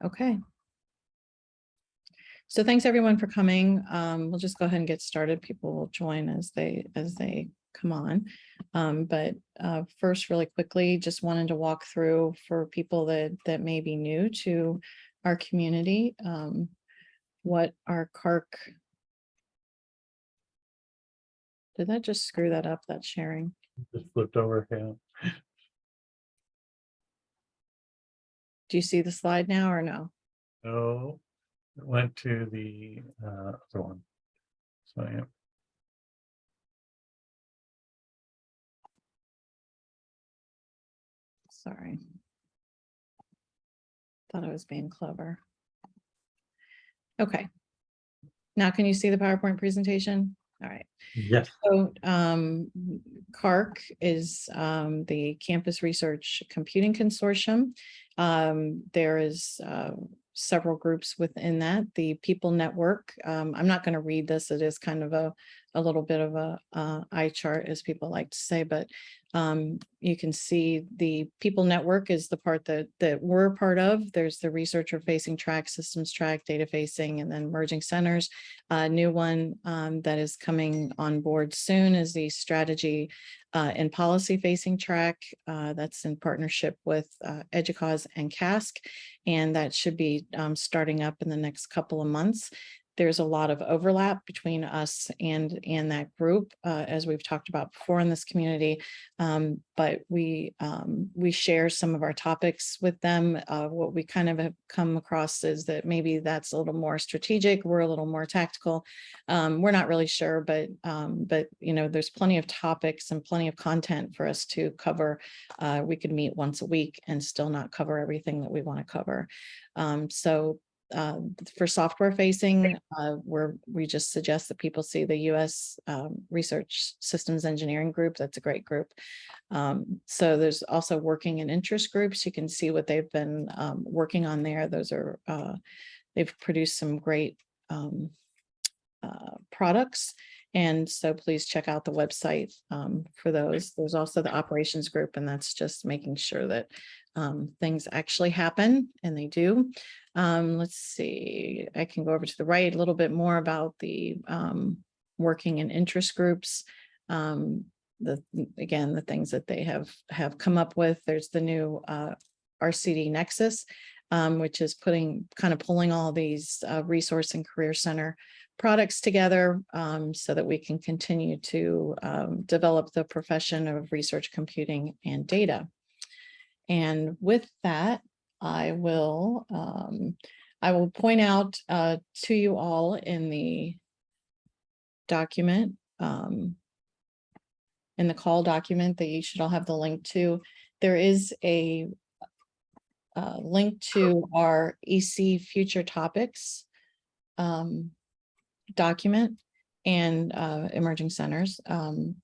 Okay. So thanks everyone for coming. We'll just go ahead and get started. People will join as they come on. But first, really quickly, just wanted to walk through for people that may be new to our community, what our CARC. Did that just screw that up, that sharing? Just flipped over, yeah. Do you see the slide now or no? No, it went to the other one. So yeah. Sorry. Thought I was being clever. Okay. Now can you see the PowerPoint presentation? All right. Yes. So CaRC is the Campus Research Computing Consortium. There is several groups within that. The People Network, I'm not going to read this. It is kind of a little bit of a eye chart, as people like to say, but you can see the People Network is the part that we're a part of. There's the researcher facing track, systems track, data facing, and then merging centers. A new one that is coming on board soon is the strategy and policy facing track. That's in partnership with EDUCAUSE and CASC, and that should be starting up in the next couple of months. There's a lot of overlap between us and that group, as we've talked about before in this community. But we share some of our topics with them. What we kind of have come across is that maybe that's a little more strategic. We're a little more tactical. We're not really sure, but you know, there's plenty of topics and plenty of content for us to cover. We could meet once a week and still not cover everything that we want to cover. For software facing, we just suggest that people see the U.S. Research Systems Engineering Group. That's a great group. So there's also working and interest groups. You can see what they've been working on there. Those are, they've produced some great products. And so please check out the website for those. There's also the operations group, and that's just making sure that things actually happen, and they do. Let's see, I can go over to the right a little bit more about the working and interest groups. Again, the things that they have come up with. There's the new RCD Nexus, which is pulling all these resource and career center products together so that we can continue to develop the profession of research computing and data. And with that, I will point out to you all in the document, in the call document that you should all have the link to. There is a link to our EC Future Topics document and emerging centers.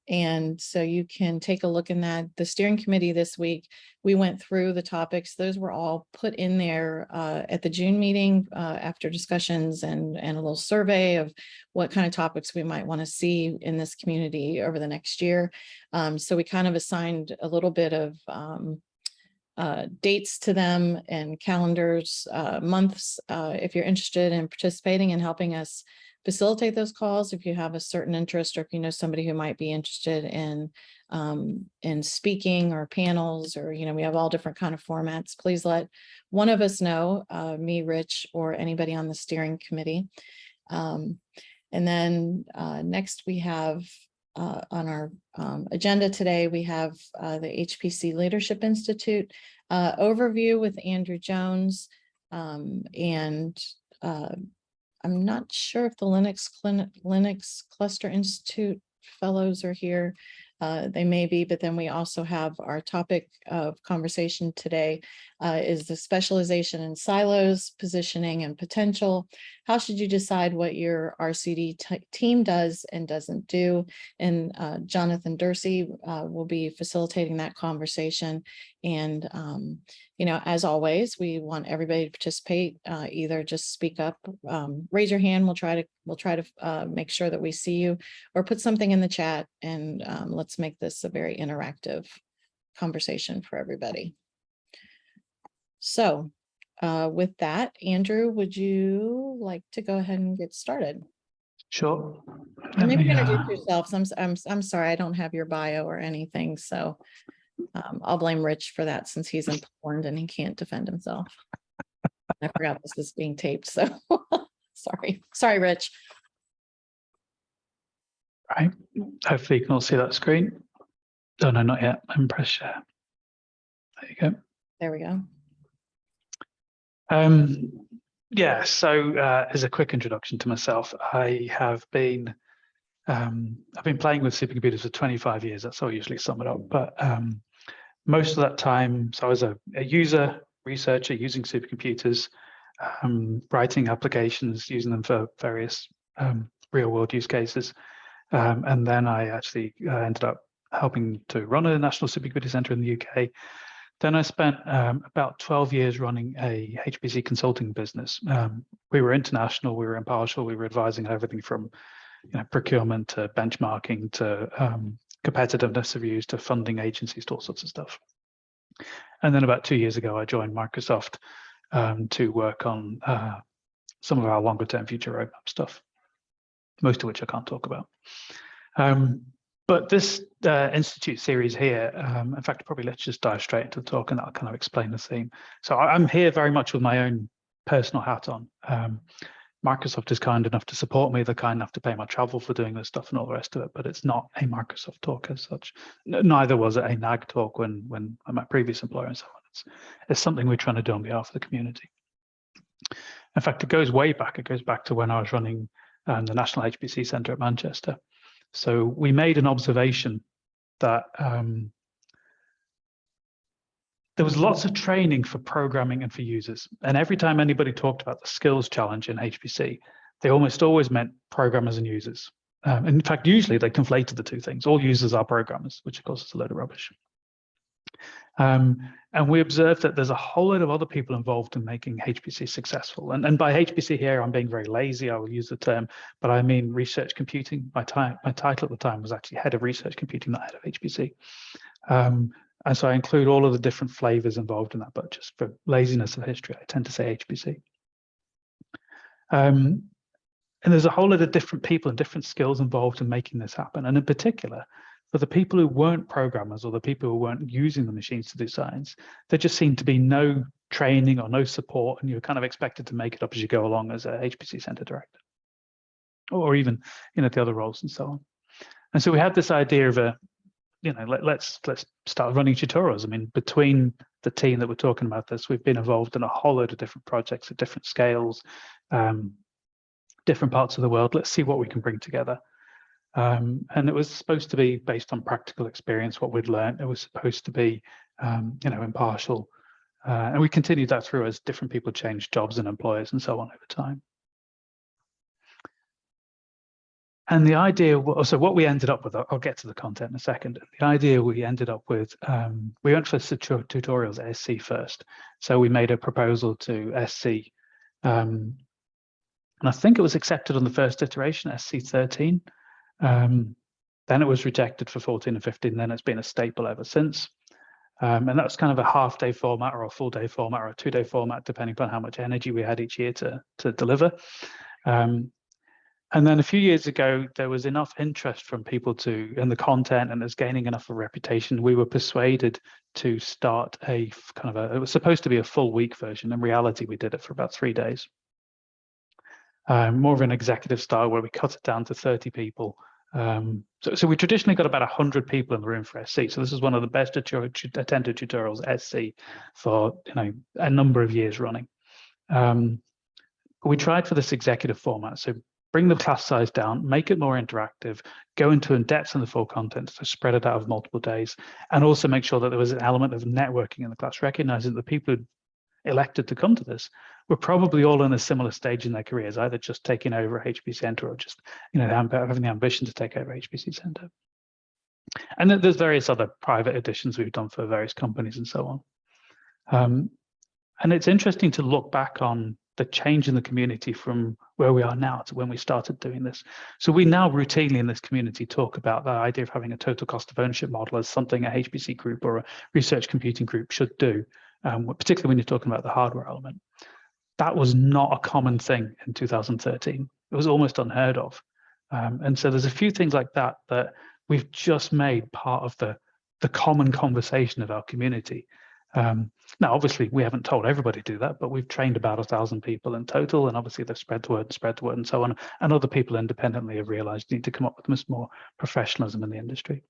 And so you can take a look in that. The steering committee this week, we went through the topics. Those were all put in there at the June meeting after discussions and a little survey of what kind of topics we might want to see in this community over the next year. So we kind of assigned a little bit of dates to them and calendars, months, if you're interested in participating and helping us facilitate those calls. If you have a certain interest, or if you know somebody who might be interested in speaking or panels, or, you know, we have all different kind of formats, please let one of us know, me, Rich, or anybody on the steering committee. And then next we have on our agenda today, we have the HPC Leadership Institute overview with Andrew Jones. I'm not sure if the Linux Cluster Institute fellows are here. They may be, but then we also have our topic of conversation today is the specialization in silos, positioning, and potential. How should you decide what your RCD team does and doesn't do? And Jonathan Dursey will be facilitating that conversation. And you know, as always, we want everybody to participate. Either just speak up, raise your hand. We'll try to make sure that we see you, or put something in the chat, and let's make this a very interactive conversation for everybody. So with that, Andrew, would you like to go ahead and get started? Sure. And maybe introduce yourselves. I'm sorry, I don't have your bio or anything, so I'll blame Rich for that since he's informed and he can't defend himself. I forgot this was being taped, so sorry, Rich. Right. Hopefully you can all see that screen. Oh no, not yet. Let me press share. There you go. There we go. Yeah, so as a quick introduction to myself, I've been playing with supercomputers for 25 years. That's how I usually sum it up. But most of that time, so I was a user, researcher using supercomputers, writing applications, using them for various real world use cases. And then I actually ended up helping to run a national supercomputer center in the UK. Then I spent about 12 years running a HPC consulting business. We were international, we were impartial, we were advising everything from procurement to benchmarking to competitiveness reviews to funding agencies to all sorts of stuff. And then about 2 years ago, I joined Microsoft to work on some of our longer term future roadmap stuff, most of which I can't talk about. But this Institute series here, in fact, probably let's just dive straight into the talk and that'll kind of explain the theme. So I'm here very much with my own personal hat on. Microsoft is kind enough to support me. They're kind enough to pay my travel for doing this stuff and all the rest of it, but it's not a Microsoft talk as such. Neither was it a NAG talk when my previous employer and so on. It's something we're trying to do on behalf of the community. In fact, it goes way back. It goes back to when I was running the National HPC Centre at Manchester. So we made an observation that there was lots of training for programming and for users. And every time anybody talked about the skills challenge in HPC, they almost always meant programmers and users. In fact, usually they conflated the two things. All users are programmers, which of course is a load of rubbish. And we observed that there's a whole lot of other people involved in making HPC successful. And by HPC here, I'm being very lazy. I will use the term, but I mean research computing. My title at the time was actually head of research computing, not head of HPC. And so I include all of the different flavors involved in that, but just for laziness of history, I tend to say HPC. And there's a whole lot of different people and different skills involved in making this happen. And in particular, for the people who weren't programmers or the people who weren't using the machines to do science, there just seemed to be no training or no support, and you were kind of expected to make it up as you go along as a HPC center director, or even the other roles and so on. And so we had this idea of let's start running tutorials. I mean, between the team that we're talking about this, we've been involved in a whole load of different projects at different scales, different parts of the world. Let's see what we can bring together. And it was supposed to be based on practical experience, what we'd learned. It was supposed to be, impartial. And we continued that through as different people changed jobs and employers and so on over time. And the idea, so what we ended up with, I'll get to the content in a second. The idea we ended up with, we went for tutorials at SC first. So we made a proposal to SC. And I think it was accepted on the first iteration, SC13. Then it was rejected for 14 and 15, and then it's been a staple ever since. And that was kind of a half-day format or a full-day format or a two-day format, depending upon how much energy we had each year to deliver. And then a few years ago, there was enough interest from people in the content, and it's gaining enough of a reputation. We were persuaded to start it was supposed to be a full week version. In reality, we did it for about 3 days. More of an executive style where we cut it down to 30 people. So we traditionally got about 100 people in the room for SC. So this is one of the best attended tutorials at SC for a number of years running. We tried for this executive format. So bring the class size down, make it more interactive, go into in depth in the full content, so spread it out over multiple days, and also make sure that there was an element of networking in the class, recognizing that the people who elected to come to this were probably all in a similar stage in their careers, either just taking over HPC Center or just having the ambition to take over HPC Center. And then there's various other private editions we've done for various companies and so on. And it's interesting to look back on the change in the community from where we are now to when we started doing this. So we now routinely in this community talk about the idea of having a total cost of ownership model as something a HPC group or a research computing group should do, particularly when you're talking about the hardware element. that was not a common thing in 2013. It was almost unheard of. And so there's a few things like that that we've just made part of the common conversation of our community. Now, obviously, we haven't told everybody to do that, but we've trained about 1,000 people in total, and obviously they've spread the word, and so on. And other people independently have realized you need to come up with much more professionalism in the industry.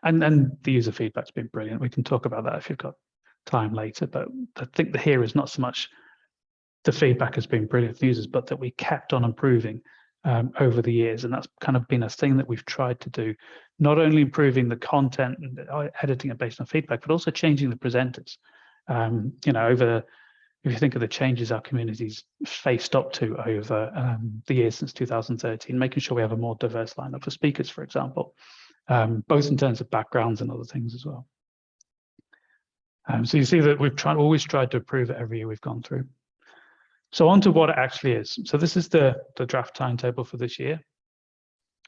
And the user feedback's been brilliant. We can talk about that if you've got time later, but I think the here is not so much the feedback has been brilliant for users, but that we kept on improving over the years. And that's kind of been a thing that we've tried to do, not only improving the content and editing it based on feedback, but also changing the presenters. If you think of the changes our community's faced up to over the years since 2013, making sure we have a more diverse lineup for speakers, for example, both in terms of backgrounds and other things as well. So you see that we've always tried to improve it every year we've gone through. So on to what it actually is. So this is the draft timetable for this year.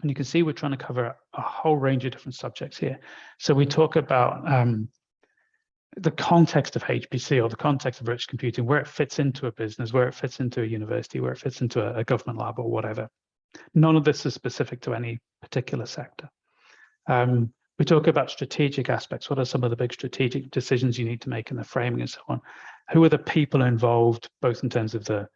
And you can see we're trying to cover a whole range of different subjects here. So we talk about the context of HPC, or the context of virtual computing, where it fits into a business, where it fits into a university, where it fits into a government lab or whatever. None of this is specific to any particular sector. We talk about strategic aspects. What are some of the big strategic decisions you need to make in the framing and so on? Who are the people involved, both in terms of the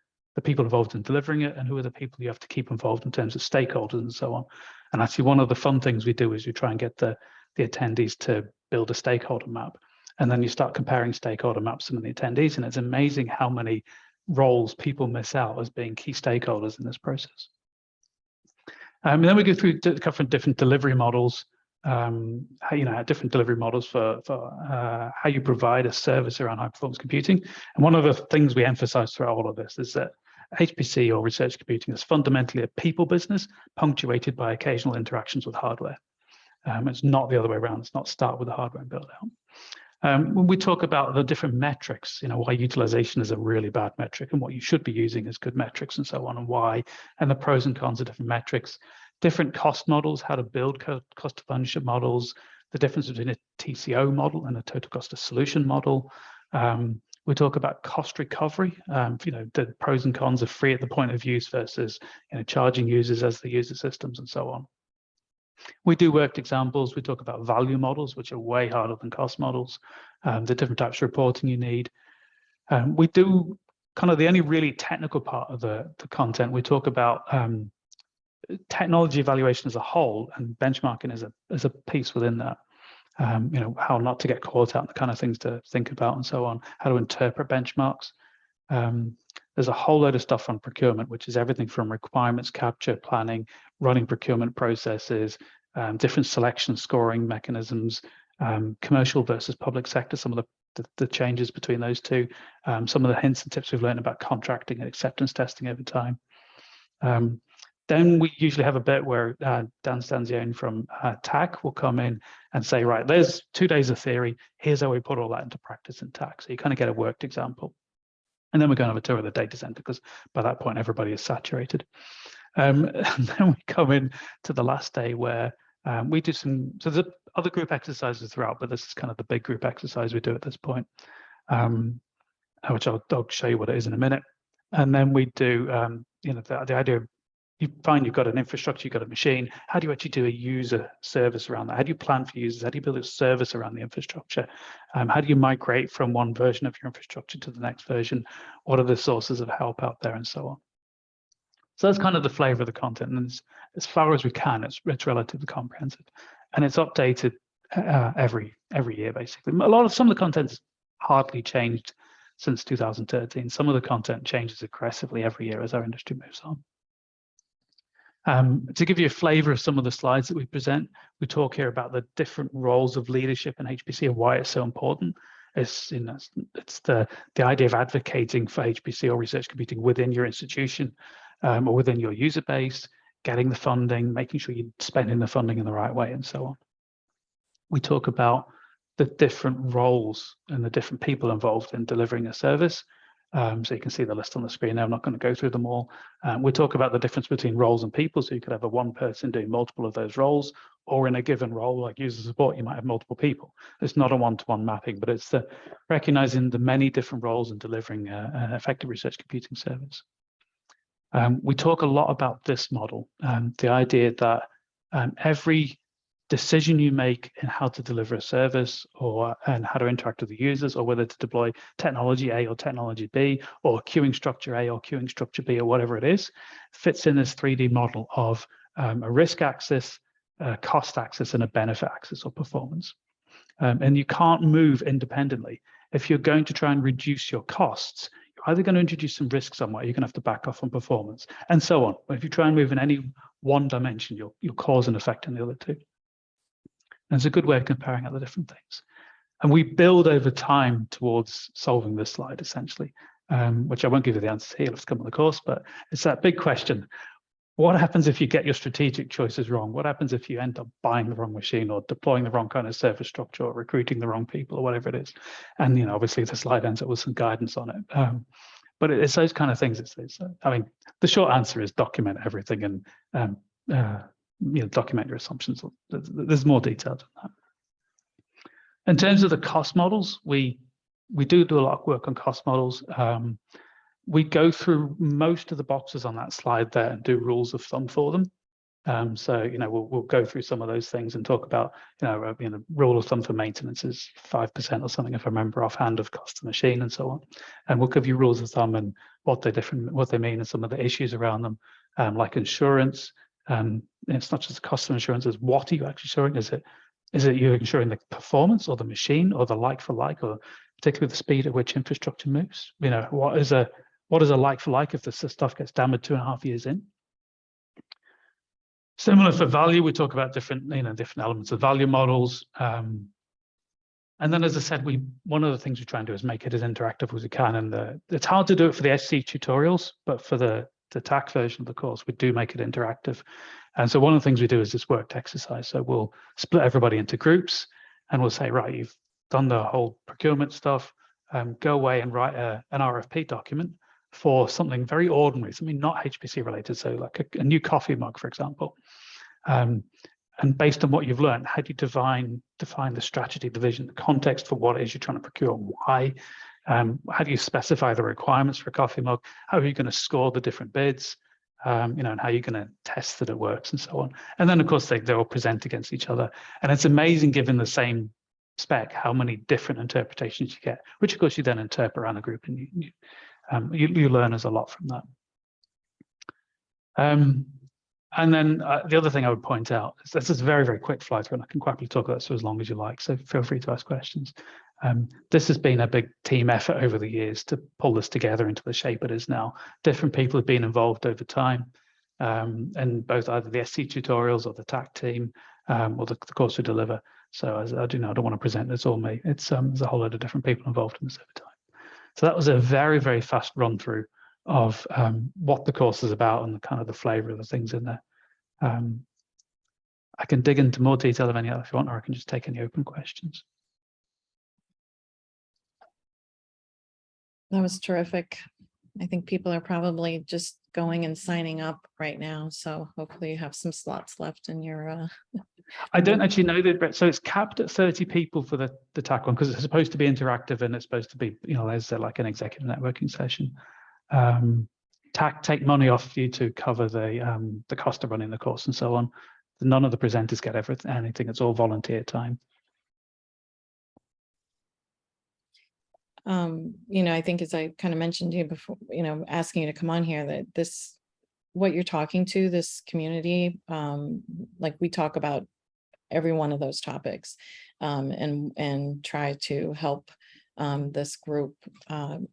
people involved in delivering it, and who are the people you have to keep involved in terms of stakeholders and so on? And actually, one of the fun things we do is we try and get the attendees to build a stakeholder map. And then you start comparing stakeholder maps with the attendees, and it's amazing how many roles people miss out as being key stakeholders in this process. And then we go through covering different delivery models, different delivery models for how you provide a service around high performance computing. And one of the things we emphasize throughout all of this is that HPC, or research computing, is fundamentally a people business punctuated by occasional interactions with hardware. It's not the other way around. It's not start with the hardware and build out. When we talk about the different metrics, why utilization is a really bad metric and what you should be using as good metrics and so on, and why, and the pros and cons of different metrics, different cost models, how to build cost of ownership models, the difference between a TCO model and a total cost of solution model. We talk about cost recovery, the pros and cons of free at the point of use versus charging users as they use the systems and so on. We do worked examples. We talk about value models, which are way harder than cost models, the different types of reporting you need. We do kind of the only really technical part of the content. We talk about technology evaluation as a whole, and benchmarking as a piece within that. How not to get caught out, the kind of things to think about and so on, how to interpret benchmarks. There's a whole load of stuff on procurement, which is everything from requirements capture, planning, running procurement processes, different selection scoring mechanisms, commercial versus public sector, some of the changes between those two, some of the hints and tips we've learned about contracting and acceptance testing over time. Then we usually have a bit where Dan Stanzione from TAC will come in and say, right, there's 2 days of theory. Here's how we put all that into practice in TAC. So you kind of get a worked example. And then we're going to have a tour of the data center, because by that point, everybody is saturated. And then we come in to the last day where we do so there's other group exercises throughout, but this is kind of the big group exercise we do at this point, which I'll show you what it is in a minute. And then we do, the idea of, you find you've got an infrastructure, you've got a machine. How do you actually do a user service around that? How do you plan for users? How do you build a service around the infrastructure? How do you migrate from one version of your infrastructure to the next version? What are the sources of help out there and so on? So that's kind of the flavor of the content. And as far as we can, it's relatively comprehensive. And it's updated every year, basically. Some of the content's hardly changed since 2013. Some of the content changes aggressively every year as our industry moves on. To give you a flavor of some of the slides that we present, we talk here about the different roles of leadership in HPC and why it's so important. It's the idea of advocating for HPC or research computing within your institution or within your user base, getting the funding, making sure you're spending the funding in the right way, and so on. We talk about the different roles and the different people involved in delivering a service. So you can see the list on the screen there. I'm not going to go through them all. We talk about the difference between roles and people. So you could have one person doing multiple of those roles, or in a given role, like user support, you might have multiple people. It's not a one-to-one mapping, but it's the recognizing the many different roles in delivering an effective research computing service. We talk a lot about this model, the idea that every decision you make in how to deliver a service and how to interact with the users, or whether to deploy technology A or technology B, or queuing structure A or queuing structure B, or whatever it is, fits in this 3D model of a risk axis, a cost axis, and a benefit axis or performance. And you can't move independently. If you're going to try and reduce your costs, you're either going to introduce some risk somewhere, you're going to have to back off on performance, and so on. If you try and move in any one dimension, you'll cause an effect in the other two. And it's a good way of comparing out the different things. And we build over time towards solving this slide, essentially, which I won't give you the answer here, let's come on the course, but it's that big question. What happens if you get your strategic choices wrong? What happens if you end up buying the wrong machine, or deploying the wrong kind of service structure, or recruiting the wrong people, or whatever it is? And, obviously the slide ends up with some guidance on it. But it's those kind of things. I mean, the short answer is document everything and document your assumptions. There's more detail than that. In terms of the cost models, we do a lot of work on cost models. We go through most of the boxes on that slide there and do rules of thumb for them. So we'll go through some of those things and talk about rule of thumb for maintenance is 5% or something, if I remember offhand, of cost of machine and so on. And we'll give you rules of thumb and what they mean, and some of the issues around them, like insurance. It's not just the cost of insurance, it's what are you actually insuring? Is it you're insuring the performance or the machine or the like for like, or particularly the speed at which infrastructure moves? What is a like for like if the stuff gets damaged 2.5 years in? Similar for value, we talk about different elements of value models. And then, as I said, one of the things we try and do is make it as interactive as we can. And it's hard to do it for the SC tutorials, but for the TAC version of the course, we do make it interactive. And so one of the things we do is this worked exercise. So we'll split everybody into groups, and we'll say, right, you've done the whole procurement stuff, go away and write an RFP document for something very ordinary, something not HPC related. So like a new coffee mug, for example. And based on what you've learned, how do you define the strategy, the vision, the context for what it is you're trying to procure, and why? How do you specify the requirements for a coffee mug? How are you going to score the different bids? And how you're going to test that it works, and so on. And then, of course, they all present against each other. And it's amazing, given the same spec, how many different interpretations you get, which, of course, you then interpret around a group, and you learn as a lot from that. And then the other thing I would point out is this is a very, very quick fly through, and I can quickly talk about this for as long as you like, so feel free to ask questions. This has been a big team effort over the years to pull this together into the shape it is now. Different people have been involved over time, and both either the SC tutorials or the TAC team, or the course we deliver. So as I don't want to present this all me. It's there's a whole load of different people involved in this over time. So that was a very, very fast run through of what the course is about and the kind of the flavor of the things in there. I can dig into more detail of any other if you want, or I can just take any open questions. That was terrific. I think people are probably just going and signing up right now. So hopefully you have some slots left in your. I don't actually know that, Brett. So it's capped at 30 people for the TAC one, because it's supposed to be interactive and it's supposed to be, there's like an executive networking session. TAC take money off you to cover the cost of running the course and so on. None of the presenters get anything. It's all volunteer time. I think, as I kind of mentioned to you before, asking you to come on here, that what you're talking to this community, like we talk about every one of those topics, and try to help this group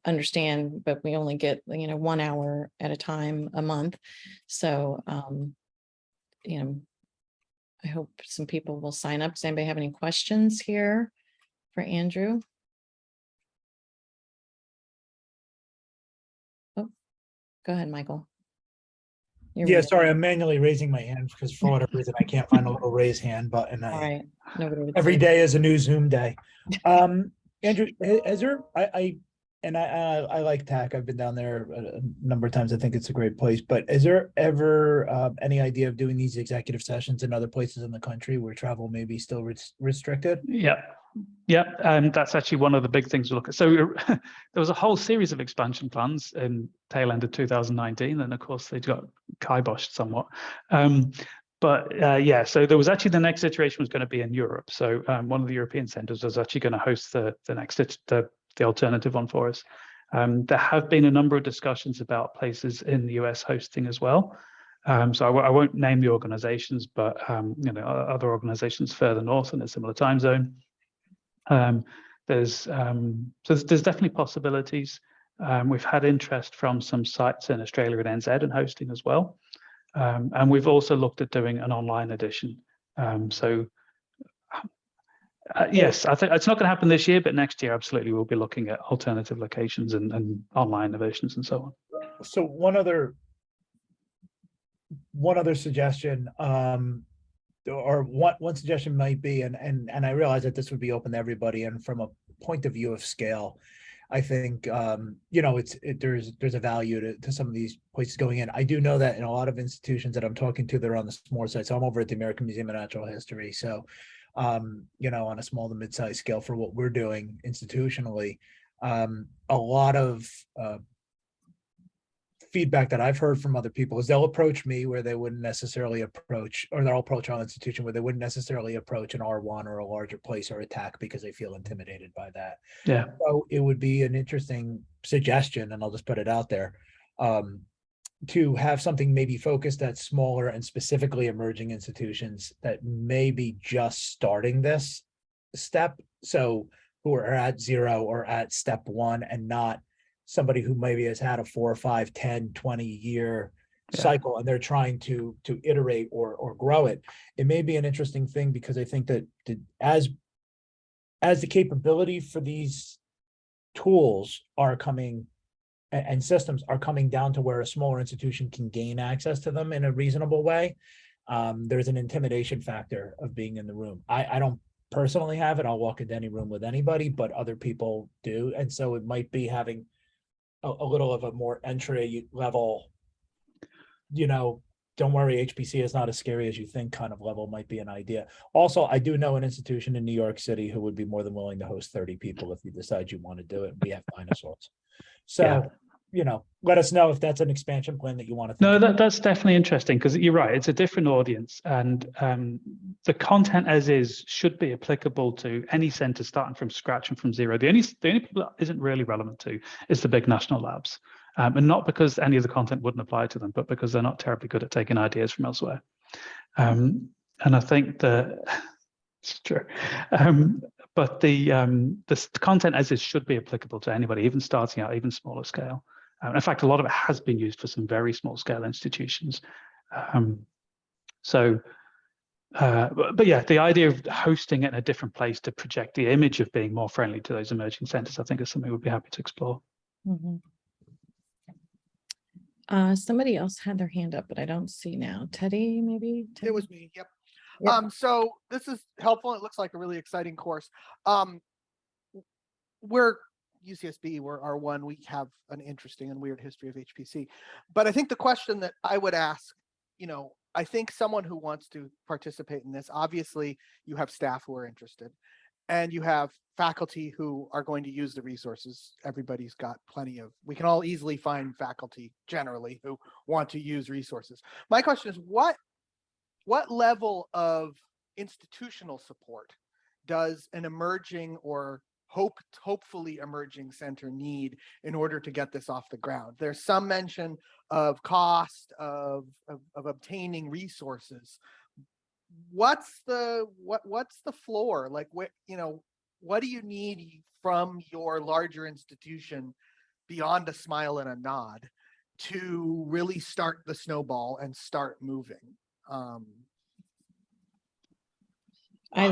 understand, but we only get 1 hour at a time a month. So I hope some people will sign up. Does anybody have any questions here for Andrew? Oh, go ahead, Michael. Yeah, sorry, I'm manually raising my hand because for whatever reason I can't find a little raise hand button. All right. Nobody would Every say. day is a new Zoom day. Andrew, has there? I And I like TAC. I've been down there a number of times. I think it's a great place. But is there ever any idea of doing these executive sessions in other places in the country where travel may be still restricted? Yeah. Yeah, that's actually one of the big things we look at. So there was a whole series of expansion plans in tail end of 2019, and of course they got kiboshed somewhat. Yeah, so there was actually the next iteration was going to be in Europe. So one of the European centers was actually going to host the next the alternative one for us. There have been a number of discussions about places in the US hosting as well. So I won't name the organizations, but other organizations further north in a similar time zone. There's definitely possibilities. We've had interest from some sites in Australia and NZ in hosting as well. And we've also looked at doing an online edition. Yes, I think it's not going to happen this year, but next year, absolutely, we'll be looking at alternative locations and online versions and so on. So one other suggestion, or one suggestion might be, and I realize that this would be open to everybody, and from a point of view of scale, I think there's a value to some of these places going in. I do know that in a lot of institutions that I'm talking to, they're on the smaller side. So I'm over at the American Museum of Natural History. So on a small to mid-sized scale for what we're doing institutionally, a lot of feedback that I've heard from other people is they'll approach me where they wouldn't necessarily approach, or they'll approach our institution where they wouldn't necessarily approach an R1 or a larger place or attack because they feel intimidated by that. Yeah. So it would be an interesting suggestion, and I'll just put it out there, to have something maybe focused at smaller and specifically emerging institutions that may be just starting this step. So who are at 0 or at step 1, and not somebody who maybe has had a 4 or 5, 10, 20 year cycle, and they're trying to iterate or grow it. It may be an interesting thing, because I think that as the capability for these tools are coming and systems are coming down to where a smaller institution can gain access to them in a reasonable way, there's an intimidation factor of being in the room. I don't personally have it. I'll walk into any room with anybody, but other people do. And so it might be having a little of a more entry level, don't worry, HPC is not as scary as you think kind of level might be an idea. Also, I do know an institution in New York City who would be more than willing to host 30 people if you decide you want to do it. We have dinosaurs. So, let us know if that's an expansion plan that you want to think No, that's definitely interesting, because you're right. It's a different audience, and the content as is should be applicable to any center starting from scratch and from zero. The only people that isn't really relevant to is the big national labs, and not because any of the content wouldn't apply to them, but because they're not terribly good at taking ideas from elsewhere. And I think that it's true. But the content as is should be applicable to anybody, even starting out, even smaller scale. In fact, a lot of it has been used for some very small scale institutions. But yeah, the idea of hosting it in a different place to project the image of being more friendly to those emerging centers, I think is something we'd be happy to explore. Mm-hmm. Somebody else had their hand up, but I don't see now. Teddy, maybe? Teddy? It was me. Yep. Yep. So this is helpful. It looks like a really exciting course. We're UCSB, we're R1. We have an interesting and weird history of HPC. But I think the question that I would ask, I think someone who wants to participate in this, obviously you have staff who are interested, and you have faculty who are going to use the resources. Everybody's got we can all easily find faculty generally who want to use resources. My question is, what level of institutional support does an emerging or hopefully emerging center need in order to get this off the ground? There's some mention of cost of obtaining resources. What's the floor? Like, what do you need from your larger institution beyond a smile and a nod to really start the snowball and start moving? I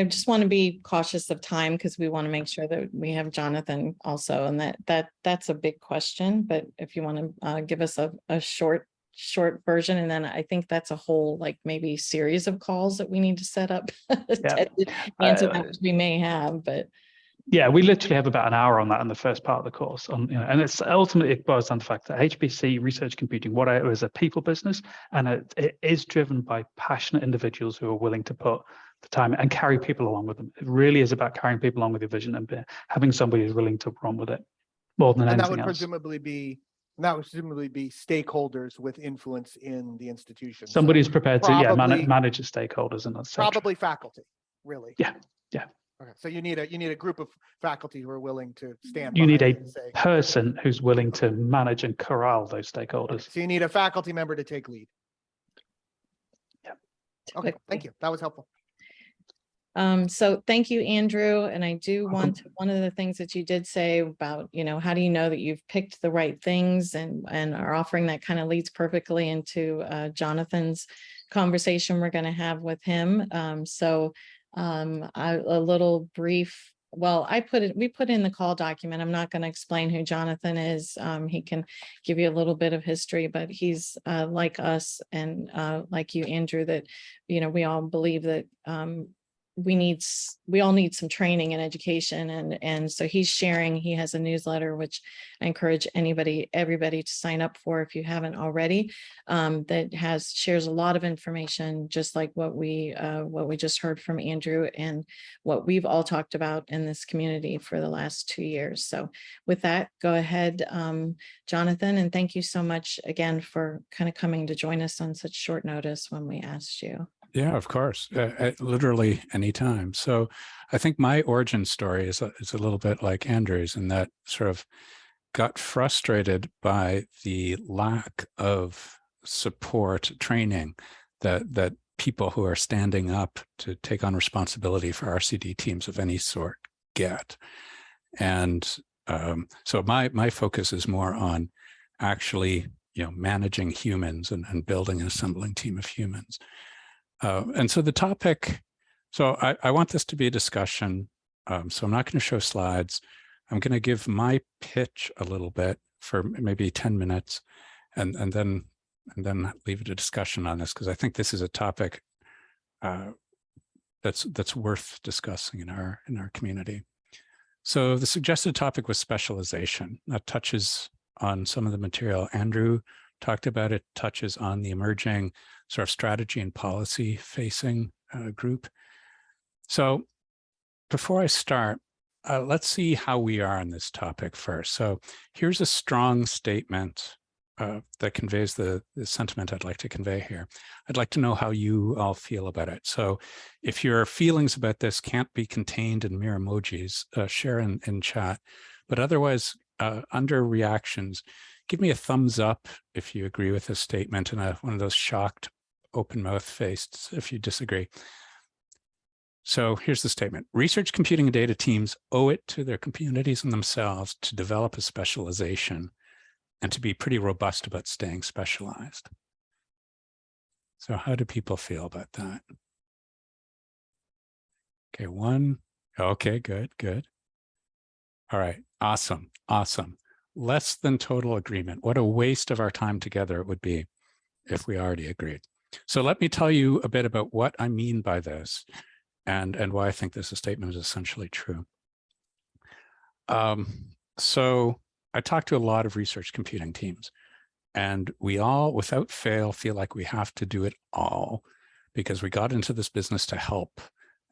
just want to be cautious of time, because we want to make sure that we have Jonathan also, and that's a big question. But if you want to give us a short version, and then I think that's a whole maybe series of calls that we need to set up to answer that, which we may have. But Yeah, we literally have about an hour on that in the first part of the course. And it's ultimately, it boils down to the fact that HPC research computing, what it is a people business, and it is driven by passionate individuals who are willing to put the time and carry people along with them. It really is about carrying people along with your vision and having somebody who's willing to run with it more than And that anything would else. presumably be stakeholders with influence in the institution. So Somebody's prepared to probably- manage the stakeholders and that's probably faculty, really. Yeah. Okay, so you need a group of faculty who are willing to stand. You need behind a it and say, person who's willing to manage and corral those stakeholders. so you need a faculty member to take lead. Yeah. Okay, thank you. That was helpful. So thank you, Andrew. And I do want to, one of the things that you did say about, how do you know that you've picked the right things and are offering that kind of leads perfectly into Jonathan's conversation we're going to have with him. A little brief. Well, we put in the call document. I'm not going to explain who Jonathan is. He can give you a little bit of history, but he's like us and like you, Andrew, that, we all believe that we all need some training and education. And so he's sharing, he has a newsletter, which I encourage everybody to sign up for if you haven't already, that shares a lot of information, just like what we just heard from Andrew and what we've all talked about in this community for the last 2 years. So with that, go ahead, Jonathan, and thank you so much again for kind of coming to join us on such short notice when we asked you. Yeah, of course, literally anytime. So I think my origin story is a little bit like Andrew's in that sort of got frustrated by the lack of support training that people who are standing up to take on responsibility for RCD teams of any sort get. And so my focus is more on actually, managing humans and building and assembling a team of humans. And so the topic, so I want this to be a discussion. So I'm not going to show slides. I'm going to give my pitch a little bit for maybe 10 minutes and then leave it a discussion on this, because I think this is a topic that's worth discussing in our community. So the suggested topic was specialization. That touches on some of the material Andrew talked about. It touches on the emerging sort of strategy and policy facing group. So before I start, let's see how we are on this topic first. So here's a strong statement that conveys the sentiment I'd like to convey here. I'd like to know how you all feel about it. So if your feelings about this can't be contained in mere emojis, share in chat, but otherwise under reactions, give me a thumbs up if you agree with this statement and one of those shocked open mouth faced if you disagree. So here's the statement. Research, computing, and data teams owe it to their communities and themselves to develop a specialization and to be pretty robust about staying specialized. So how do people feel about that? Okay, one. Okay, good. All right, awesome. Less than total agreement. What a waste of our time together it would be if we already agreed. So let me tell you a bit about what I mean by this and why I think this statement is essentially true. So I talked to a lot of research computing teams, and we all, without fail, feel like we have to do it all because we got into this business to help,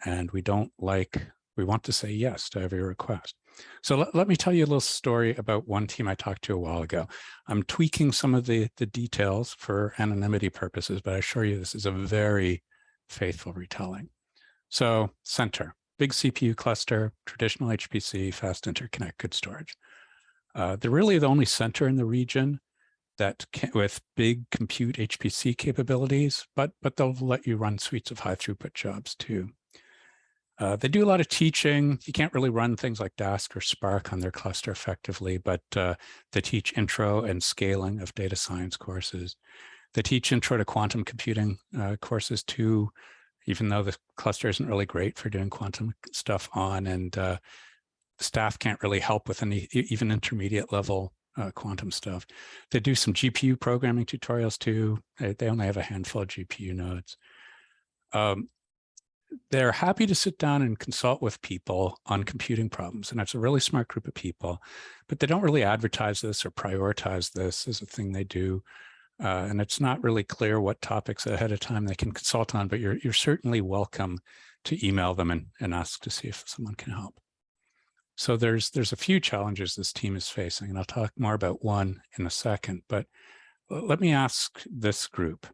and we want to say yes to every request. So let me tell you a little story about one team I talked to a while ago. I'm tweaking some of the details for anonymity purposes, but I assure you this is a very faithful retelling. So center, big CPU cluster, traditional HPC, fast interconnect, good storage. They're really the only center in the region that with big compute HPC capabilities, but they'll let you run suites of high throughput jobs too. They do a lot of teaching. You can't really run things like Dask or Spark on their cluster effectively, but they teach intro and scaling of data science courses. They teach intro to quantum computing courses too, even though the cluster isn't really great for doing quantum stuff on, and the staff can't really help with any even intermediate level quantum stuff. They do some GPU programming tutorials too. They only have a handful of GPU nodes. they're happy to sit down and consult with people on computing problems. And it's a really smart group of people, but they don't really advertise this or prioritize this as a thing they do. And it's not really clear what topics ahead of time they can consult on, but you're certainly welcome to email them and ask to see if someone can help. So there's a few challenges this team is facing, and I'll talk more about one in a second, but let me ask this group,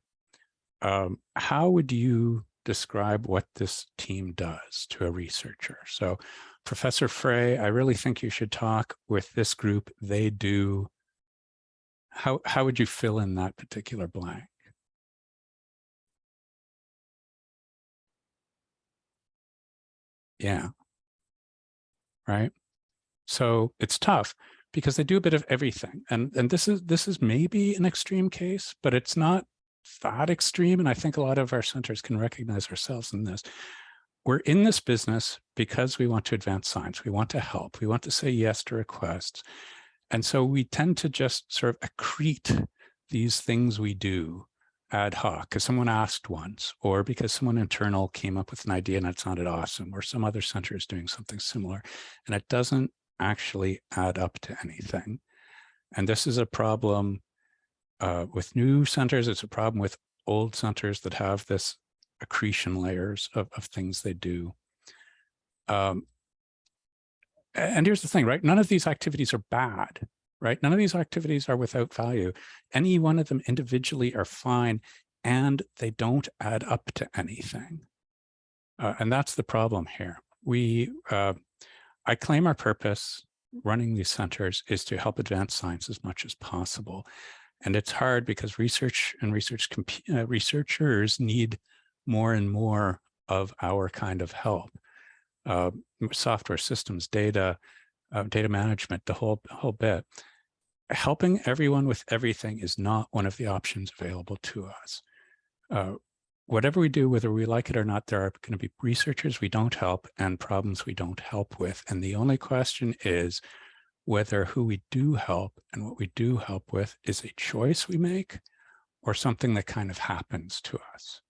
how would you describe what this team does to a researcher? So Professor Frey, I really think you should talk with this group. They do, how would you fill in that particular blank? Yeah, right. So it's tough because they do a bit of everything. And this is maybe an extreme case, but it's not that extreme. And I think a lot of our centers can recognize ourselves in this. We're in this business because we want to advance science. We want to help. We want to say yes to requests. And so we tend to just sort of accrete these things we do ad hoc because someone asked once, or because someone internal came up with an idea and it sounded awesome, or some other center is doing something similar, and it doesn't actually add up to anything. And this is a problem with new centers. It's a problem with old centers that have this accretion layers of things they do. And here's the thing, right? None of these activities are bad, right? None of these activities are without value. Any one of them individually are fine, and they don't add up to anything. And that's the problem here. I claim our purpose running these centers is to help advance science as much as possible. And it's hard because research and researchers need more and more of our kind of help. Software systems, data, data management, the whole bit. Helping everyone with everything is not one of the options available to us. Whatever we do, whether we like it or not, there are going to be researchers we don't help and problems we don't help with. And the only question is whether who we do help and what we do help with is a choice we make or something that kind of happens to us.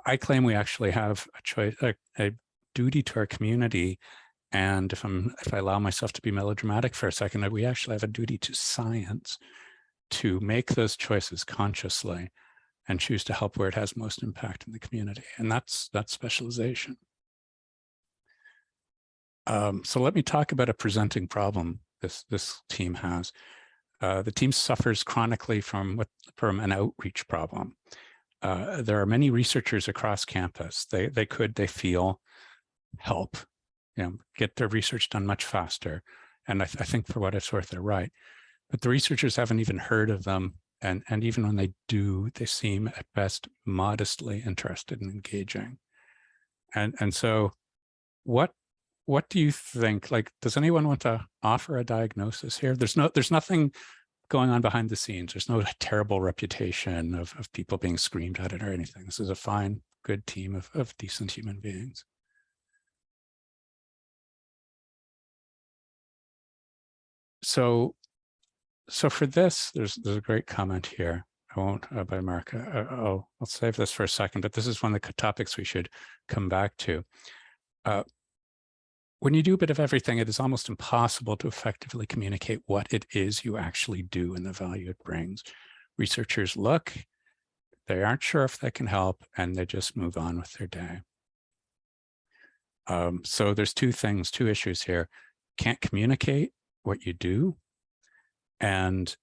I claim we actually have a choice, a duty to our community. And if I allow myself to be melodramatic for a second, we actually have a duty to science to make those choices consciously and choose to help where it has most impact in the community. And that's specialization. So let me talk about a presenting problem this team has. The team suffers chronically from an outreach problem. There are many researchers across campus. They feel help, get their research done much faster. And I think for what it's worth, they're right. But the researchers haven't even heard of them. And even when they do, they seem at best modestly interested and engaging. And so what do you think? Like, does anyone want to offer a diagnosis here? There's nothing going on behind the scenes. There's no terrible reputation of people being screamed at it or anything. This is a fine, good team of decent human beings. So for this, there's a great comment here. I won't by Mark. I'll save this for a second, but this is one of the topics we should come back to. When you do a bit of everything, it is almost impossible to effectively communicate what it is you actually do and the value it brings. Researchers look, they aren't sure if they can help, and they just move on with their day. So there's two issues here. Can't communicate what you do, and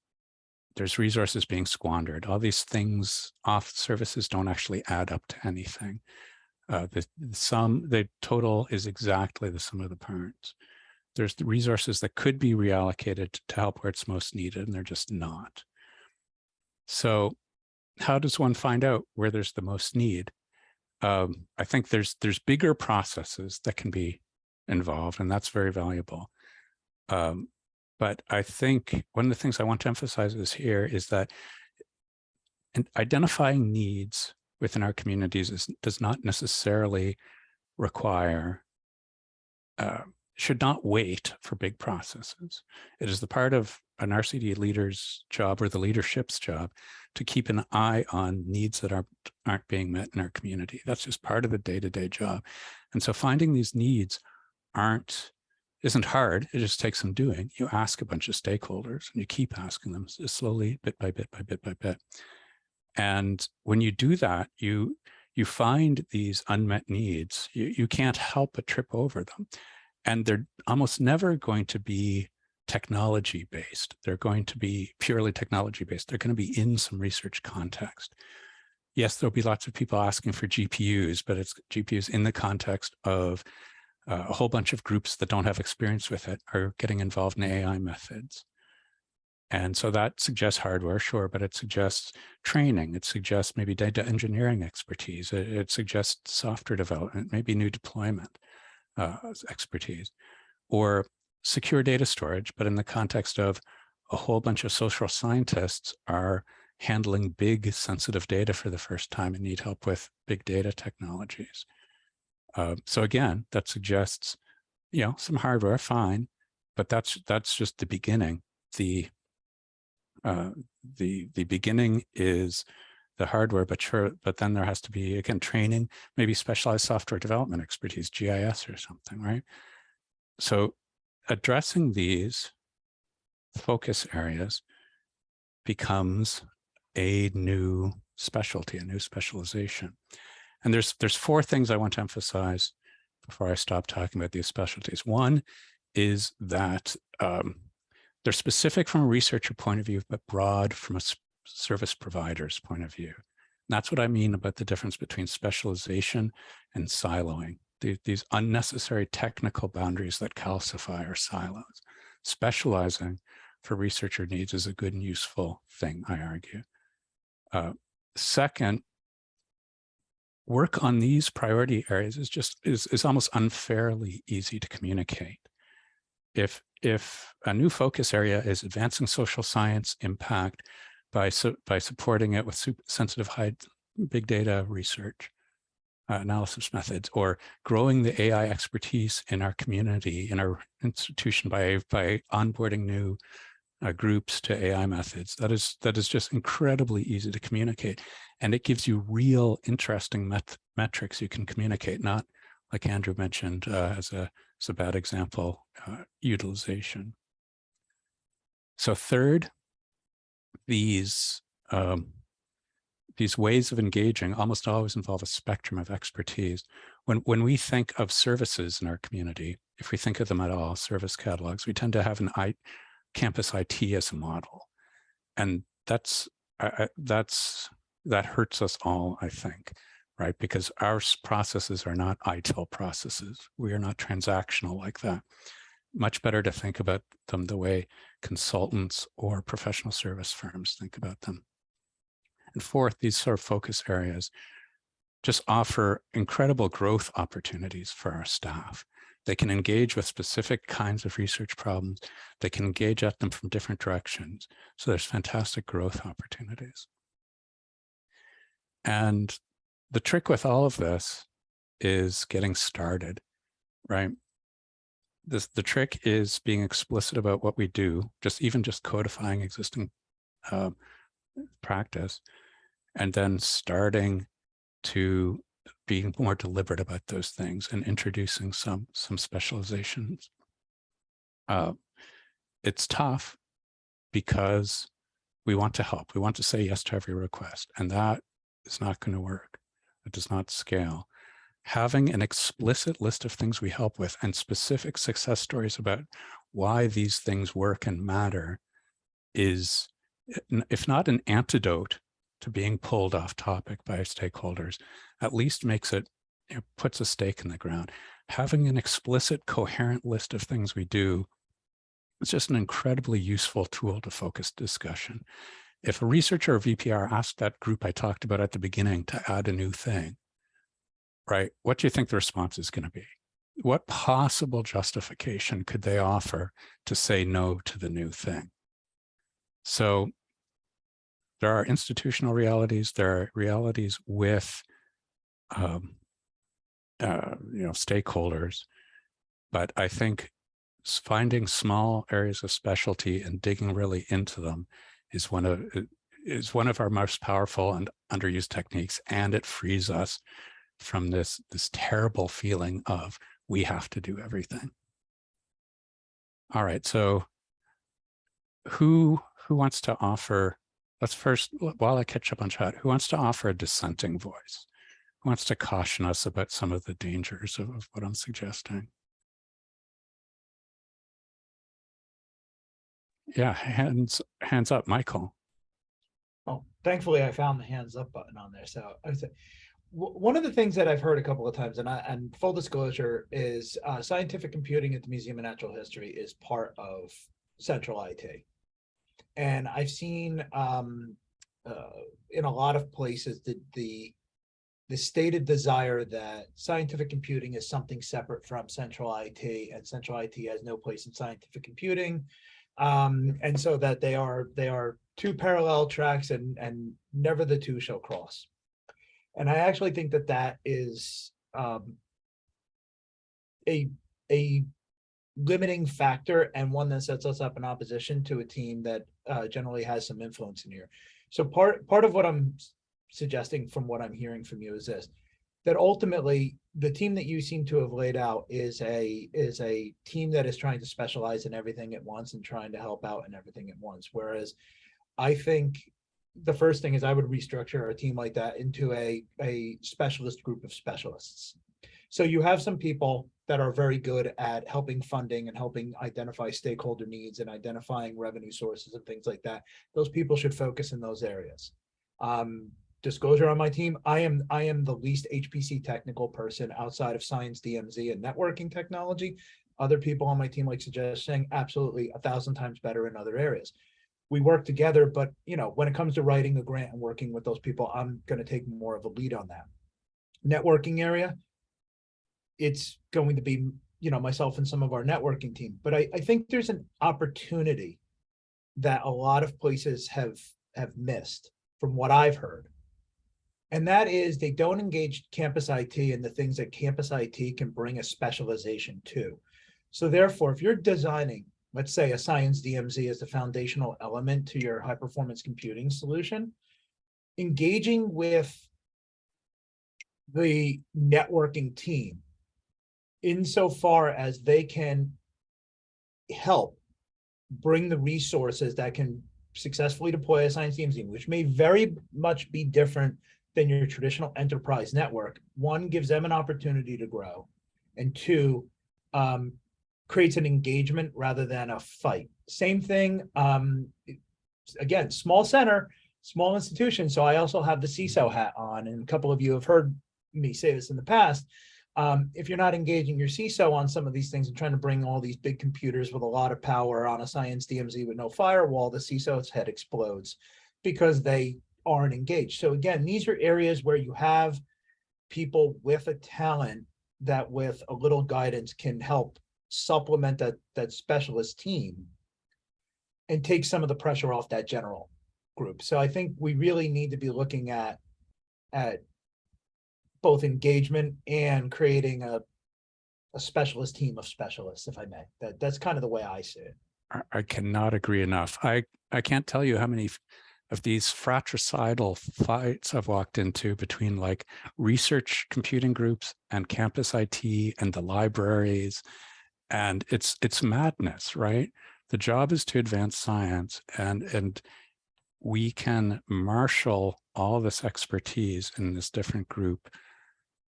there's resources being squandered. All these things off services don't actually add up to anything. The total is exactly the sum of the parts. There's the resources that could be reallocated to help where it's most needed, and they're just not. So how does one find out where there's the most need? I think there's bigger processes that can be involved, and that's very valuable. But I think one of the things I want to emphasize is that identifying needs within our communities does not necessarily require, should not wait for big processes. It is the part of an RCD leader's job or the leadership's job to keep an eye on needs that aren't being met in our community. That's just part of the day-to-day job. And so finding these needs isn't hard. It just takes some doing. You ask a bunch of stakeholders and you keep asking them slowly, bit by bit by bit by bit. And when you do that, you find these unmet needs. You can't help but trip over them. And they're almost never going to be technology-based. They're going to be purely technology-based. They're going to be in some research context. Yes, there'll be lots of people asking for GPUs, but it's GPUs in the context of a whole bunch of groups that don't have experience with it are getting involved in AI methods. And so that suggests hardware, sure, but it suggests training. It suggests maybe data engineering expertise. It suggests software development, maybe new deployment expertise, or secure data storage, but in the context of a whole bunch of social scientists are handling big sensitive data for the first time and need help with big data technologies. So again, that suggests, some hardware, fine, but that's just the beginning. The beginning is the hardware, but then there has to be, again, training, maybe specialized software development expertise, GIS or something, right? So addressing these focus areas becomes a new specialty, a new specialization. And there's 4 things I want to emphasize before I stop talking about these specialties. One is that they're specific from a researcher point of view, but broad from a service provider's point of view. And that's what I mean about the difference between specialization and siloing. These unnecessary technical boundaries that calcify our silos. Specializing for researcher needs is a good and useful thing, I argue. Second, work on these priority areas is almost unfairly easy to communicate. If a new focus area is advancing social science impact by supporting it with sensitive high big data research analysis methods, or growing the AI expertise in our community, in our institution by onboarding new groups to AI methods, that is just incredibly easy to communicate. And it gives you real interesting metrics you can communicate, not like Andrew mentioned as a bad example, utilization. So third, these ways of engaging almost always involve a spectrum of expertise. When we think of services in our community, if we think of them at all, service catalogs, we tend to have campus IT as a model. And that hurts us all, I think, right? Because our processes are not ITIL processes. We are not transactional like that. Much better to think about them the way consultants or professional service firms think about them. And fourth, these sort of focus areas just offer incredible growth opportunities for our staff. They can engage with specific kinds of research problems. They can engage at them from different directions. So there's fantastic growth opportunities. And the trick with all of this is getting started, right? The trick is being explicit about what we do, even just codifying existing practice, and then starting to be more deliberate about those things and introducing some specializations. It's tough because we want to help. We want to say yes to every request, and that is not going to work. It does not scale. Having an explicit list of things we help with and specific success stories about why these things work and matter is, if not an antidote to being pulled off topic by stakeholders, at least makes it, puts a stake in the ground. Having an explicit, coherent list of things we do is just an incredibly useful tool to focus discussion. If a researcher or VPR asked that group I talked about at the beginning to add a new thing, right, what do you think the response is going to be? What possible justification could they offer to say no to the new thing? So there are institutional realities. There are realities with, stakeholders. But I think finding small areas of specialty and digging really into them is one of our most powerful and underused techniques, and it frees us from this terrible feeling of we have to do everything. All right, so who wants to offer? Let's first, while I catch up on chat, who wants to offer a dissenting voice? Who wants to caution us about some of the dangers of what I'm suggesting? Yeah, hands up, Michael. Oh, thankfully I found the hands up button on there. So I was, one of the things that I've heard a couple of times, and full disclosure, is scientific computing at the Museum of Natural History is part of central IT. And I've seen in a lot of places the stated desire that scientific computing is something separate from central IT, and central IT has no place in scientific computing. And so that they are two parallel tracks, and never the two shall cross. And I actually think that that is a limiting factor, and one that sets us up in opposition to a team that generally has some influence in here. So part of what I'm suggesting from what I'm hearing from you is this, that ultimately the team that you seem to have laid out is a team that is trying to specialize in everything at once and trying to help out in everything at once. Whereas I think the first thing is I would restructure a team like that into a specialist group of specialists. So you have some people that are very good at helping funding and helping identify stakeholder needs and identifying revenue sources and things like that. Those people should focus in those areas. Disclosure on my team, I am the least HPC technical person outside of science, DMZ, and networking technology. Other people on my team, like suggesting, absolutely 1,000 times better in other areas. We work together, but when it comes to writing a grant and working with those people, I'm going to take more of a lead on that. Networking area, it's going to be myself and some of our networking team. But I think there's an opportunity that a lot of places have missed from what I've heard. And that is they don't engage campus IT in the things that campus IT can bring a specialization to. So therefore, if you're designing, let's say, a science DMZ as the foundational element to your high performance computing solution, engaging with the networking team insofar as they can help bring the resources that can successfully deploy a science DMZ, which may very much be different than your traditional enterprise network. One, gives them an opportunity to grow, and two, creates an engagement rather than a fight. Same thing, again, small center, small institution. So I also have the CISO hat on, and a couple of you have heard me say this in the past. If you're not engaging your CISO on some of these things and trying to bring all these big computers with a lot of power on a science DMZ with no firewall, the CISO's head explodes because they aren't engaged. So again, these are areas where you have people with a talent that with a little guidance can help supplement that specialist team and take some of the pressure off that general group. So I think we really need to be looking at both engagement and creating a specialist team of specialists, if I may. That's kind of the way I see it. I cannot agree enough. I can't tell you how many of these fratricidal fights I've walked into between like research computing groups and campus IT and the libraries. And it's madness, right? The job is to advance science, and we can marshal all this expertise in this different group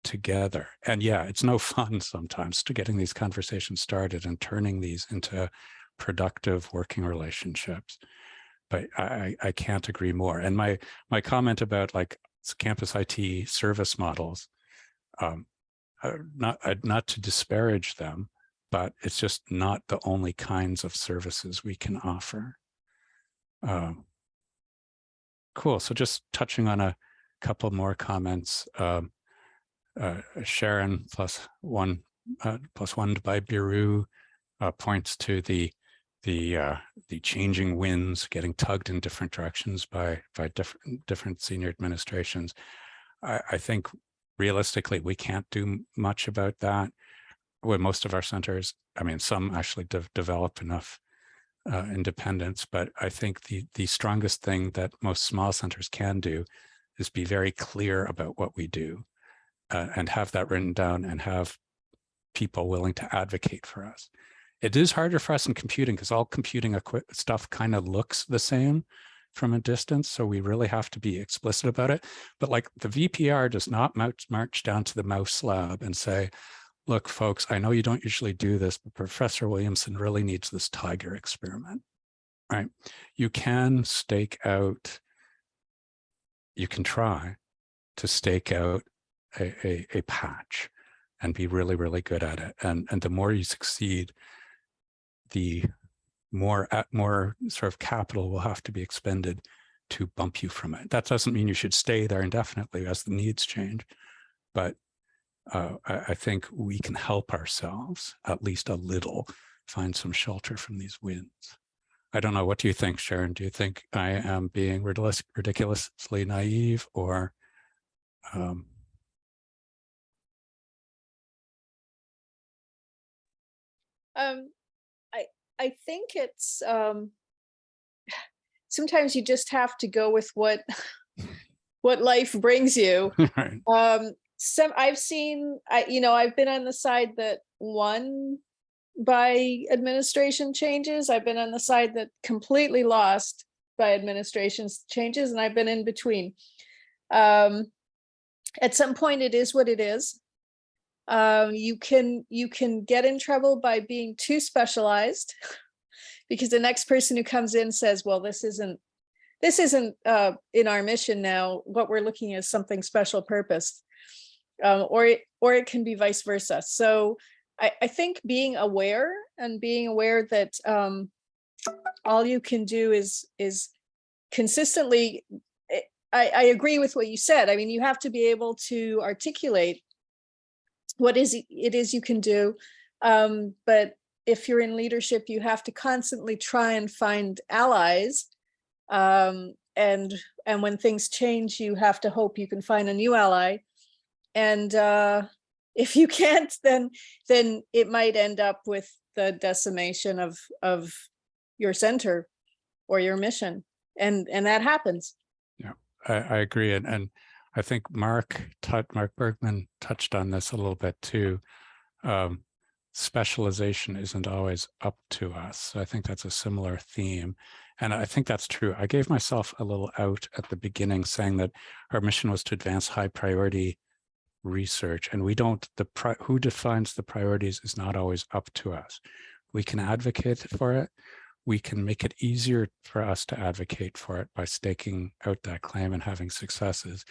together. And yeah, it's no fun sometimes to getting these conversations started and turning these into productive working relationships. But I can't agree more. And my comment about like campus IT service models, not to disparage them, but it's just not the only kinds of services we can offer. Cool. So just touching on a couple more comments. Sharon +1 by Biru points to the changing winds getting tugged in different directions by different senior administrations. I think realistically we can't do much about that. with most of our centers, I mean, some actually develop enough independence, but I think the strongest thing that most small centers can do is be very clear about what we do, and have that written down and have people willing to advocate for us. It is harder for us in computing because all computing stuff kind of looks the same from a distance. So we really have to be explicit about it. But like the VPR does not march down to the mouse lab and say, look, folks, I know you don't usually do this, but Professor Williamson really needs this tiger experiment, right? You can stake out, you can try to stake out a patch and be really, really good at it. And the more you succeed, the more sort of capital will have to be expended to bump you from it. That doesn't mean you should stay there indefinitely as the needs change, but I think we can help ourselves at least a little find some shelter from these winds. I don't know. What do you think, Sharon? Do you think I am being ridiculously naive, or I think it's sometimes you just have to go with what life brings you. right. I've seen, I've been on the side that won by administration changes. I've been on the side that completely lost by administration changes, and I've been in between. At some point, it is what it is. You can get in trouble by being too specialized, because the next person who comes in says, well, this isn't in our mission now. What we're looking at is something special purpose. Or it can be vice versa. So I think being aware that all you can do is consistently, I agree with what you said. I mean, you have to be able to articulate what it is you can do. But if you're in leadership, you have to constantly try and find allies. And when things change, you have to hope you can find a new ally. And if you can't, then it might end up with the decimation of your center or your mission, and that happens. Yeah, I agree, and I think Mark Bergman touched on this a little bit too. Specialization isn't always up to us. So I think that's a similar theme. And I think that's true. I gave myself a little out at the beginning saying that our mission was to advance high priority research, and we don't, who defines the priorities is not always up to us. We can advocate for it. We can make it easier for us to advocate for it by staking out that claim and having successes.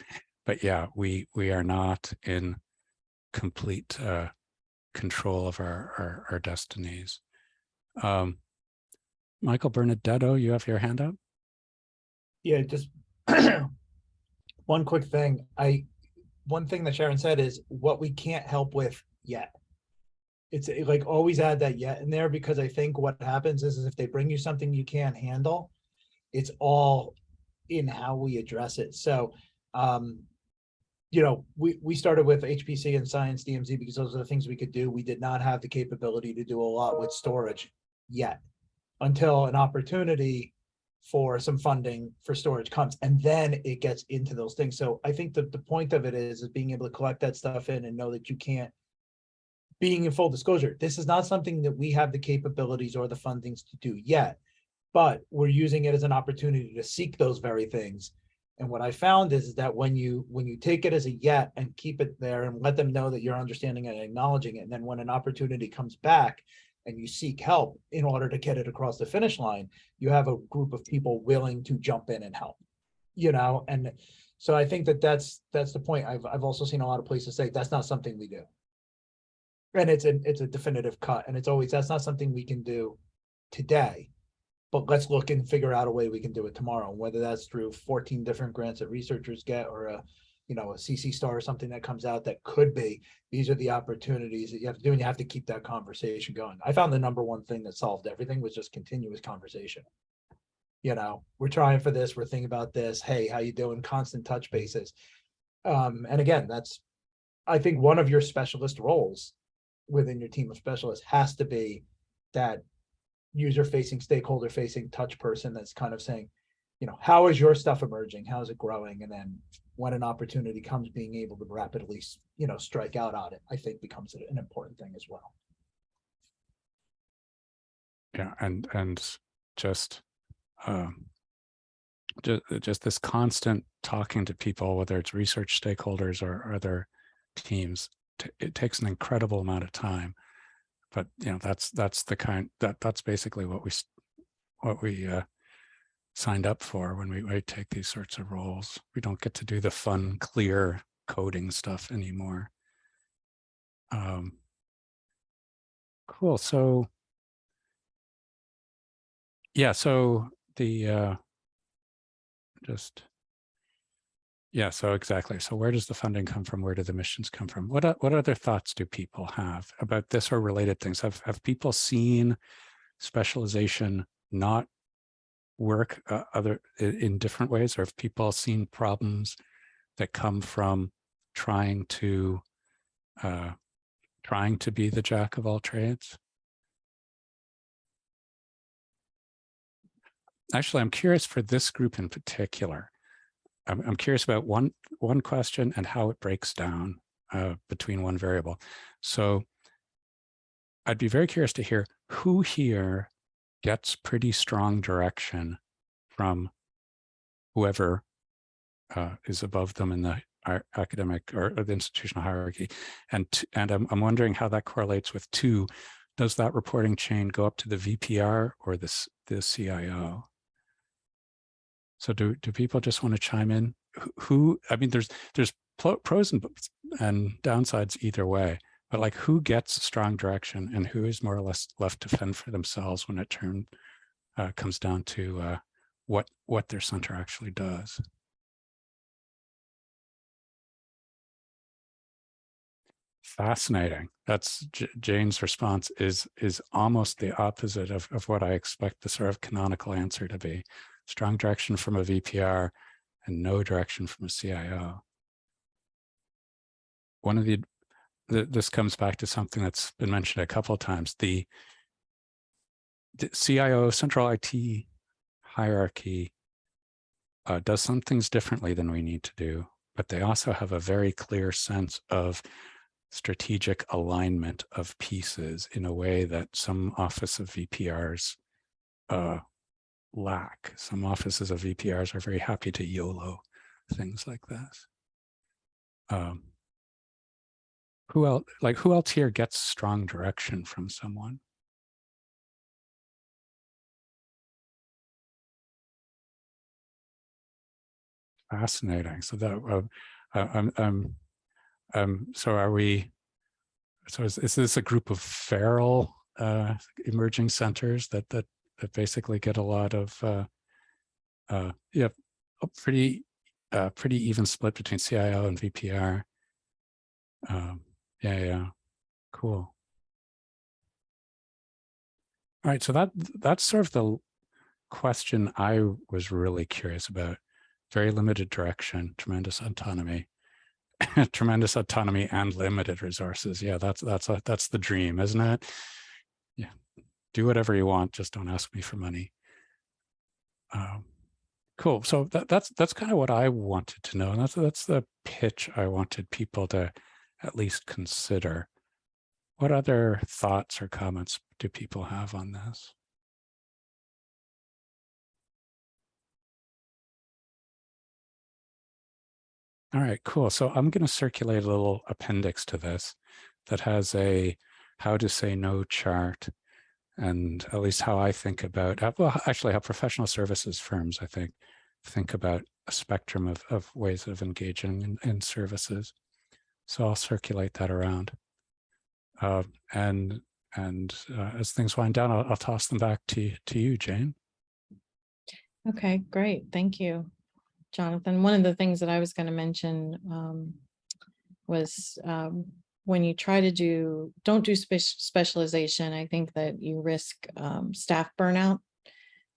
But yeah, we are not in complete control of our destinies. Michael Bernadetto, you have your hand up? Yeah, just one quick thing. One thing that Sharon said is what we can't help with yet. It's like always add that yet in there, because I think what happens is if they bring you something you can't handle, it's all in how we address it. So, we started with HPC and Science DMZ because those are the things we could do. We did not have the capability to do a lot with storage yet until an opportunity for some funding for storage comes, and then it gets into those things. So I think that the point of it is being able to collect that stuff in and know that you can't, being in full disclosure, this is not something that we have the capabilities or the fundings to do yet, but we're using it as an opportunity to seek those very things. And what I found is that when you take it as a yet and keep it there and let them know that you're understanding and acknowledging it, and then when an opportunity comes back and you seek help in order to get it across the finish line, you have a group of people willing to jump in and help, and so I think that's the point. I've also seen a lot of places say that's not something we do, and it's a definitive cut, and it's always, that's not something we can do today, but let's look and figure out a way we can do it tomorrow, whether that's through 14 different grants that researchers get, or a CC star or something that comes out. That could be, these are the opportunities that you have to do, and you have to keep that conversation going. I found the number one thing that solved everything was just continuous conversation. We're trying for this, we're thinking about this, hey, how you doing? Constant touch bases. And again, that's, I think, one of your specialist roles within your team of specialists has to be that user-facing, stakeholder-facing touch person that's kind of saying, you know, how is your stuff emerging? How is it growing? And then when an opportunity comes, being able to rapidly, you know, strike out on it, I think becomes an important thing as well. Yeah, and just this constant talking to people, whether it's research stakeholders or other teams, it takes an incredible amount of time. But you know, that's basically what we signed up for when we take these sorts of roles. We don't get to do the fun, clear coding stuff anymore. Cool. So yeah, so the so exactly. So where does the funding come from? Where do the missions come from? What other thoughts do people have about this or related things? Have people seen specialization not work in different ways, or have people seen problems that come from trying to be the jack of all trades? Actually, I'm curious for this group in particular. I'm curious about one question and how it breaks down between one variable. So I'd be very curious to hear who here gets pretty strong direction from whoever is above them in the academic or the institutional hierarchy. And I'm wondering how that correlates with two. Does that reporting chain go up to the VPR or the CIO? So do people just want to chime in? Who, I mean, there's pros and downsides either way, but like who gets strong direction and who is more or less left to fend for themselves when it comes down to what their center actually does? Fascinating. That's Jane's response is almost the opposite of what I expect the sort of canonical answer to be. Strong direction from a VPR and no direction from a CIO. One of this comes back to something that's been mentioned a couple of times. The CIO, central IT hierarchy, does some things differently than we need to do, but they also have a very clear sense of strategic alignment of pieces in a way that some office of VPRs lack. Some offices of VPRs are very happy to YOLO things like this. Who else here gets strong direction from someone? Fascinating. So that so are we? So is this a group of feral emerging centers that basically get a lot of a pretty even split between CIO and VPR? Yeah, cool. All right, so that's sort of the question I was really curious about. Very limited direction, tremendous autonomy, tremendous autonomy and limited resources. Yeah, that's the dream, isn't it? Yeah, do whatever you want, just don't ask me for money. Cool. So that's kind of what I wanted to know, and that's the pitch I wanted people to at least consider. What other thoughts or comments do people have on this? All right, cool. So I'm going to circulate a little appendix to this that has a how to say no chart, and at least how I think about, well, actually how professional services firms, I think about a spectrum of ways of engaging in services. So I'll circulate that around. And as things wind down, I'll toss them back to you, Jane. Okay, great. Thank you, Jonathan. One of the things that I was going to mention was when you try to don't do specialization, I think that you risk staff burnout,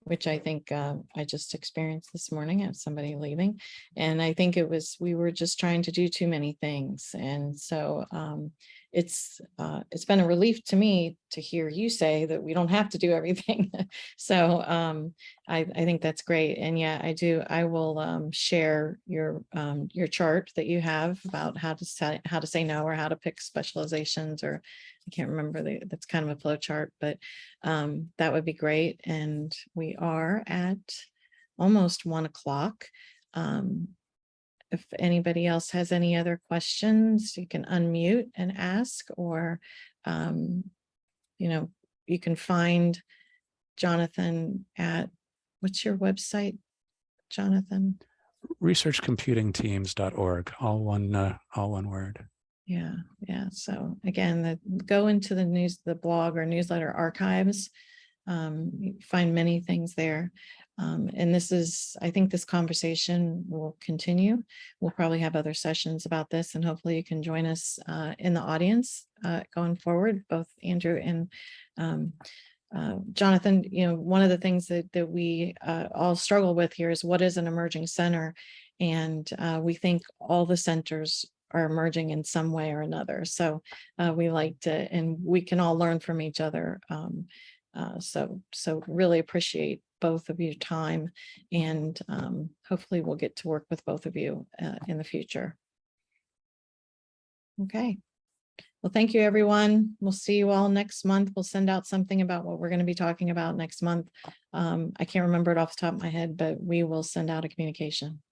which I think I just experienced this morning as somebody leaving. And I think we were just trying to do too many things. And so it's been a relief to me to hear you say that we don't have to do everything. So I think that's great. And yeah, I will share your chart that you have about how to say no, or how to pick specializations, or I can't remember, that's kind of a flow chart, but that would be great. And we are at almost 1 o'clock. If anybody else has any other questions, you can unmute and ask, or, you can find Jonathan at, what's your website, Jonathan? Researchcomputingteams.org, all one word. Yeah. So again, go into the blog or newsletter archives. You find many things there. And I think this conversation will continue. We'll probably have other sessions about this, and hopefully you can join us in the audience going forward, both Andrew and Jonathan. One of the things that we all struggle with here is, what is an emerging center? And we think all the centers are emerging in some way or another. So we like to, and we can all learn from each other. So really appreciate both of your time, and hopefully we'll get to work with both of you in the future. Okay. Well, thank you, everyone. We'll see you all next month. We'll send out something about what we're going to be talking about next month. I can't remember it off the top of my head, but we will send out a communication.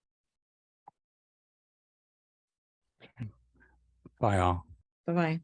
Bye all. Bye-bye.